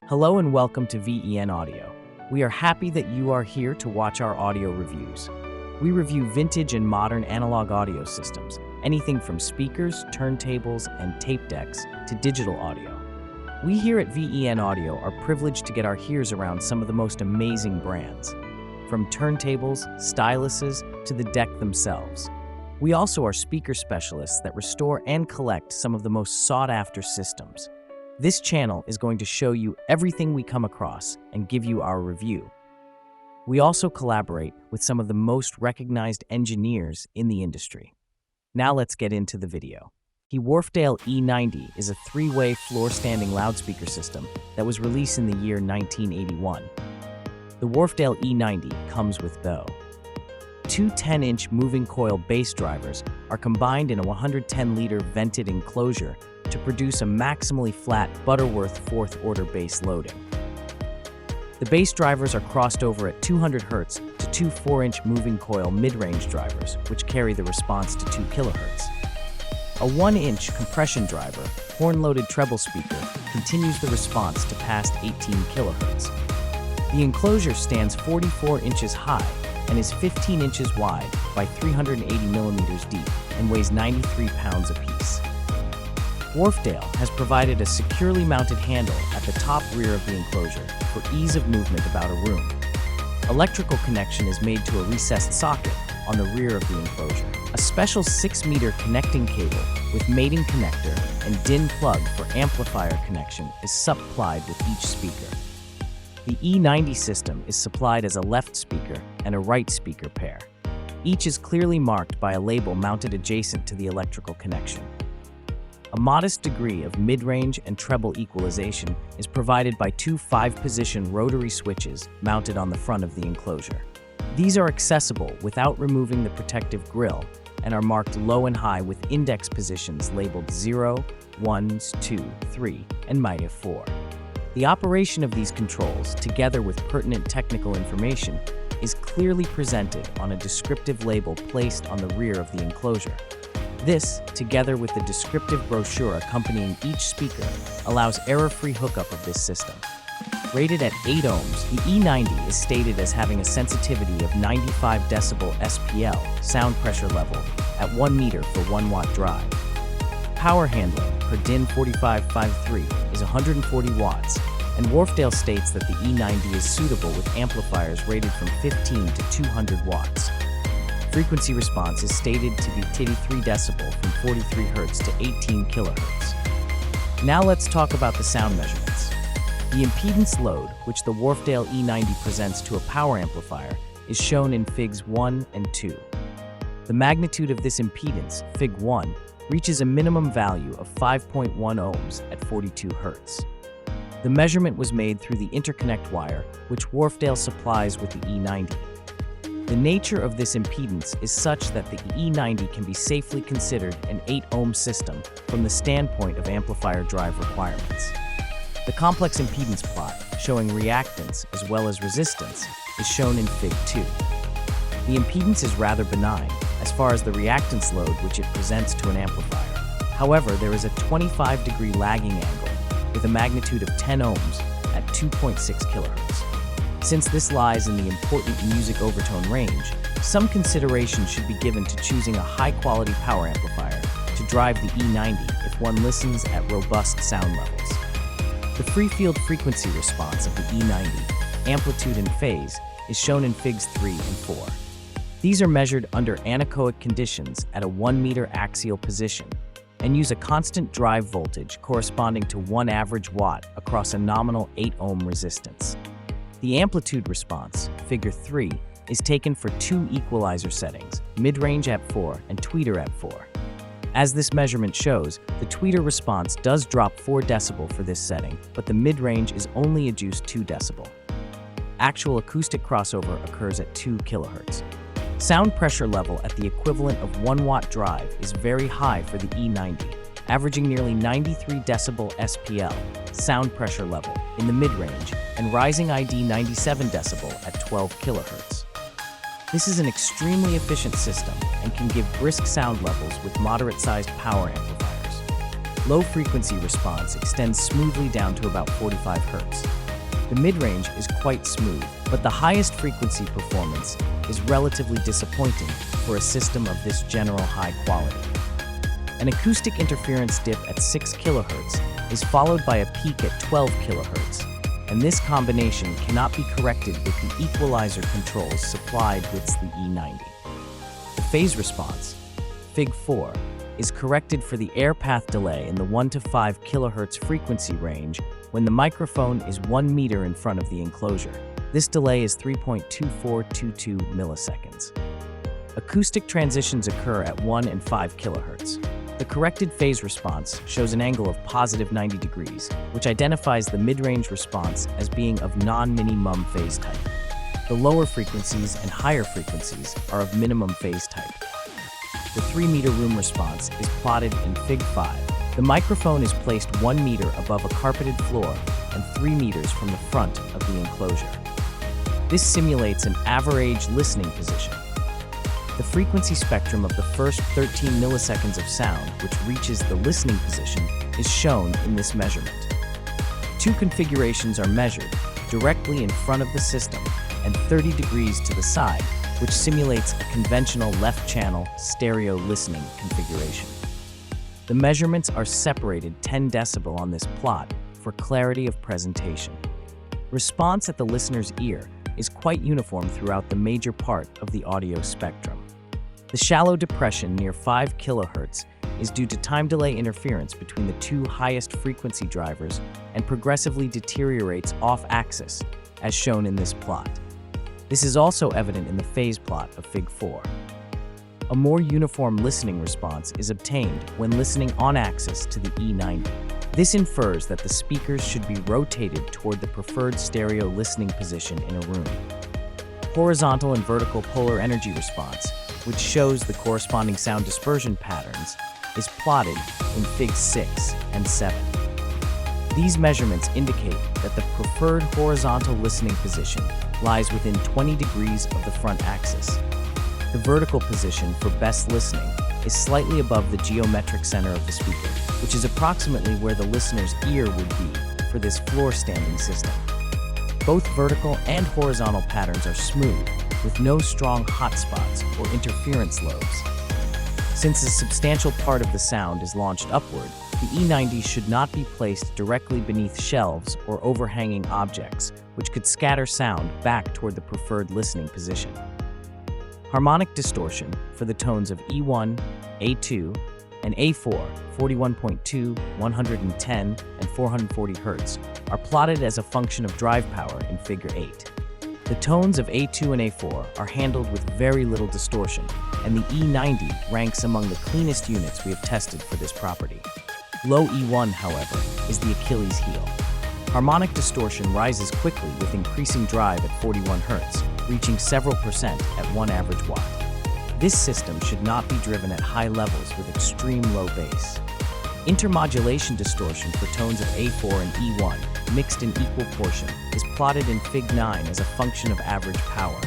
Hello and welcome to VEN Audio. We are happy that you are here to watch our audio reviews. We review vintage and modern analog audio systems, anything from speakers, turntables, and tape decks to digital audio. We here at VEN Audio are privileged to get our ears around some of the most amazing brands, from turntables, styluses, to the deck themselves. We also are speaker specialists that restore and collect some of the most sought-after systems. This channel is going to show you everything we come across and give you our review. We also collaborate with some of the most recognized engineers in the industry. Now let's get into the video. The Wharfedale E90 is a three-way floor-standing loudspeaker system that was released in the year 1981. The Wharfedale E90 comes with two 10-inch moving coil bass drivers are combined in a 110-liter vented enclosure to produce a maximally flat Butterworth fourth-order bass loading. The bass drivers are crossed over at 200 Hz to two 4-inch moving coil mid-range drivers, which carry the response to 2 kHz. A 1-inch compression driver, horn-loaded treble speaker, continues the response to past 18 kHz. The enclosure stands 44 inches high and is 15 inches wide by 380 millimeters deep and weighs 93 pounds apiece. Wharfedale has provided a securely mounted handle at the top rear of the enclosure for ease of movement about a room. Electrical connection is made to a recessed socket on the rear of the enclosure. A special 6-meter connecting cable with mating connector and DIN plug for amplifier connection is supplied with each speaker. The E90 system is supplied as a left speaker and a right speaker pair. Each is clearly marked by a label mounted adjacent to the electrical connection. A modest degree of mid-range and treble equalization is provided by two 5-position rotary switches mounted on the front of the enclosure. These are accessible without removing the protective grille and are marked low and high with index positions labeled 0, 1, 2, 3, and -4. The operation of these controls, together with pertinent technical information, is clearly presented on a descriptive label placed on the rear of the enclosure. This, together with the descriptive brochure accompanying each speaker, allows error-free hookup of this system. Rated at 8 ohms, the E90 is stated as having a sensitivity of 95 decibel SPL, sound pressure level, at 1 meter for 1 watt drive. Power handling per DIN 4553 is 140 watts, and Wharfedale states that the E90 is suitable with amplifiers rated from 15 to 200 watts. Frequency response is stated to be 83 decibel from 43 Hz to 18 kHz. Now let's talk about the sound measurements. The impedance load, which the Wharfedale E90 presents to a power amplifier, is shown in Figs 1 and 2. The magnitude of this impedance, Fig 1, reaches a minimum value of 5.1 ohms at 42 Hz. The measurement was made through the interconnect wire, which Wharfedale supplies with the E90. The nature of this impedance is such that the E90 can be safely considered an 8-ohm system from the standpoint of amplifier drive requirements. The complex impedance plot, showing reactance as well as resistance, is shown in Fig 2. The impedance is rather benign, as far as the reactance load which it presents to an amplifier. However, there is a 25-degree lagging angle with a magnitude of 10 ohms at 2.6 kHz. Since this lies in the important music overtone range, some consideration should be given to choosing a high-quality power amplifier to drive the E90 if one listens at robust sound levels. The free-field frequency response of the E90, amplitude and phase, is shown in Figs 3 and 4. These are measured under anechoic conditions at a 1-meter axial position and use a constant drive voltage corresponding to 1 average watt across a nominal 8-ohm resistance. The amplitude response, Figure 3, is taken for 2 equalizer settings, mid-range at 4 and tweeter at 4. As this measurement shows, the tweeter response does drop 4 decibel for this setting, but the mid-range is only adduced 2 decibel. Actual acoustic crossover occurs at 2 kHz. Sound pressure level at the equivalent of 1 watt drive is very high for the E90, averaging nearly 93 decibel SPL, sound pressure level, in the mid-range, and rising ID 97 decibel at 12 kHz. This is an extremely efficient system and can give brisk sound levels with moderate-sized power amplifiers. Low frequency response extends smoothly down to about 45 Hz. The mid-range is quite smooth, but the highest frequency performance is relatively disappointing for a system of this general high quality. An acoustic interference dip at 6 kHz is followed by a peak at 12 kHz, and this combination cannot be corrected with the equalizer controls supplied with the E90. The phase response, Fig4, is corrected for the air path delay in the 1 to 5 kHz frequency range when the microphone is 1 meter in front of the enclosure. This delay is 3.2422 milliseconds. Acoustic transitions occur at 1 and 5 kHz. The corrected phase response shows an angle of positive 90 degrees, which identifies the mid-range response as being of non-minimum phase type. The lower frequencies and higher frequencies are of minimum phase type. The 3-meter room response is plotted in Fig 5. The microphone is placed 1 meter above a carpeted floor and 3 meters from the front of the enclosure. This simulates an average listening position. The frequency spectrum of the first 13 milliseconds of sound, which reaches the listening position, is shown in this measurement. 2 configurations are measured directly in front of the system and 30 degrees to the side, which simulates a conventional left-channel stereo listening configuration. The measurements are separated 10 decibel on this plot for clarity of presentation. Response at the listener's ear is quite uniform throughout the major part of the audio spectrum. The shallow depression near 5 kHz is due to time delay interference between the 2 highest frequency drivers and progressively deteriorates off-axis, as shown in this plot. This is also evident in the phase plot of Fig 4. A more uniform listening response is obtained when listening on axis to the E90. This infers that the speakers should be rotated toward the preferred stereo listening position in a room. Horizontal and vertical polar energy response, which shows the corresponding sound dispersion patterns, is plotted in Fig 6 and 7. These measurements indicate that the preferred horizontal listening position lies within 20 degrees of the front axis. The vertical position for best listening is slightly above the geometric center of the speaker, which is approximately where the listener's ear would be for this floor-standing system. Both vertical and horizontal patterns are smooth, with no strong hotspots or interference lobes. Since a substantial part of the sound is launched upward, the E90 should not be placed directly beneath shelves or overhanging objects, which could scatter sound back toward the preferred listening position. Harmonic distortion for the tones of E1, A2, and A4, 41.2, 110, and 440 Hz, are plotted as a function of drive power in Figure 8. The tones of A2 and A4 are handled with very little distortion, and the E90 ranks among the cleanest units we have tested for this property. Low E1, however, is the Achilles heel. Harmonic distortion rises quickly with increasing drive at 41 Hz, reaching several percent at 1 average watt. This system should not be driven at high levels with extreme low bass. Intermodulation distortion for tones of A4 and E1, mixed in equal portion, is plotted in Fig 9 as a function of average power.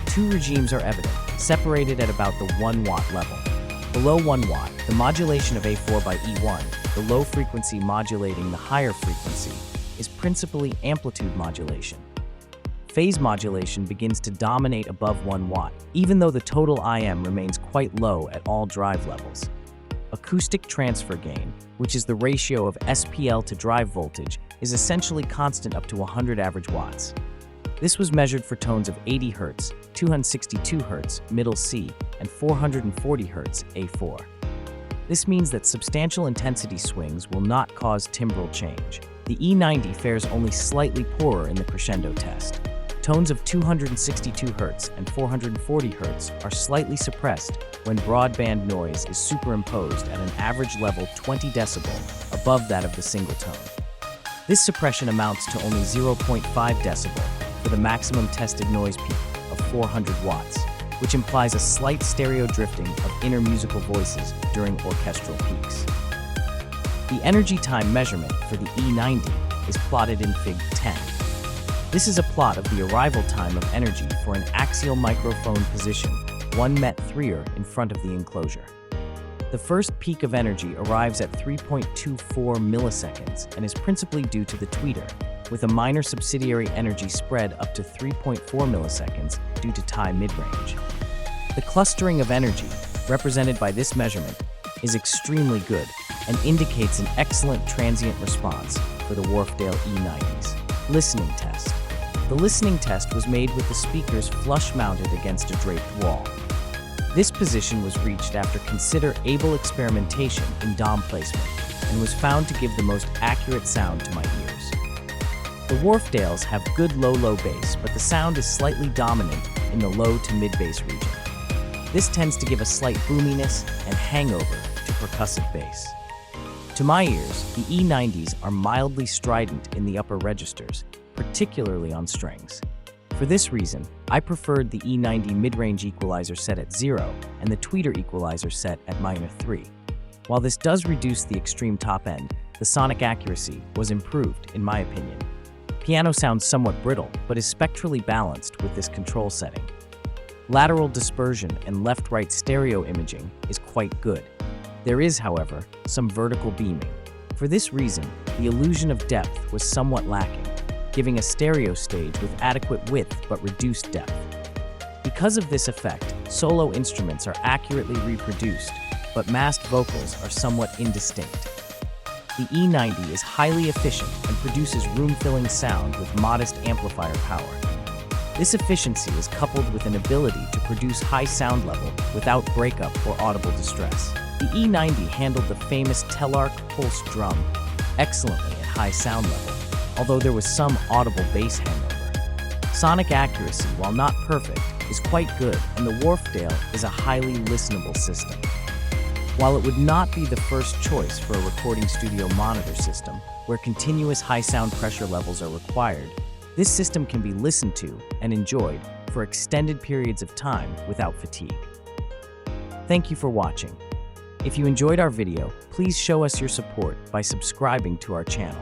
2 regimes are evident, separated at about the 1 watt level. Below 1 watt, the modulation of A4 by E1, the low frequency modulating the higher frequency, is principally amplitude modulation. Phase modulation begins to dominate above 1 watt, even though the total IM remains quite low at all drive levels. Acoustic transfer gain, which is the ratio of SPL to drive voltage, is essentially constant up to 100 average watts. This was measured for tones of 80 Hz, 262 Hz, middle C, and 440 Hz, A4. This means that substantial intensity swings will not cause timbral change. The E90 fares only slightly poorer in the crescendo test. Tones of 262 Hz and 440 Hz are slightly suppressed when broadband noise is superimposed at an average level 20 decibel above that of the single tone. This suppression amounts to only 0.5 decibel for the maximum tested noise peak of 400 watts, which implies a slight stereo drifting of inner musical voices during orchestral peaks. The energy time measurement for the E90 is plotted in Fig 10. This is a plot of the arrival time of energy for an axial microphone position 1 Met 3er in front of the enclosure. The first peak of energy arrives at 3.24 milliseconds and is principally due to the tweeter, with a minor subsidiary energy spread up to 3.4 milliseconds due to time midrange. The clustering of energy, represented by this measurement, is extremely good and indicates an excellent transient response for the Wharfedale E90's listening test. The listening test was made with the speakers flush-mounted against a draped wall. This position was reached after considerable experimentation in dom placement and was found to give the most accurate sound to my ears. The Wharfedales have good low bass, but the sound is slightly dominant in the low to mid-bass region. This tends to give a slight boominess and hangover to percussive bass. To my ears, the E90s are mildly strident in the upper registers, particularly on strings. For this reason, I preferred the E90 mid-range equalizer set at 0 and the tweeter equalizer set at -3. While this does reduce the extreme top end, the sonic accuracy was improved, in my opinion. Piano sounds somewhat brittle, but is spectrally balanced with this control setting. Lateral dispersion and left-right stereo imaging is quite good. There is, however, some vertical beaming. For this reason, the illusion of depth was somewhat lacking, giving a stereo stage with adequate width but reduced depth. Because of this effect, solo instruments are accurately reproduced, but masked vocals are somewhat indistinct. The E90 is highly efficient and produces room-filling sound with modest amplifier power. This efficiency is coupled with an ability to produce high sound level without breakup or audible distress. The E90 handled the famous Telarc pulse drum excellently at high sound level, although there was some audible bass hangover. Sonic accuracy, while not perfect, is quite good, and the Wharfedale is a highly listenable system. While it would not be the first choice for a recording studio monitor system, where continuous high sound pressure levels are required, this system can be listened to and enjoyed for extended periods of time without fatigue. Thank you for watching. If you enjoyed our video, please show us your support by subscribing to our channel.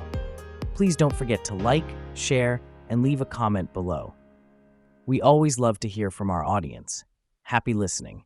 Please don't forget to like, share, and leave a comment below. We always love to hear from our audience. Happy listening.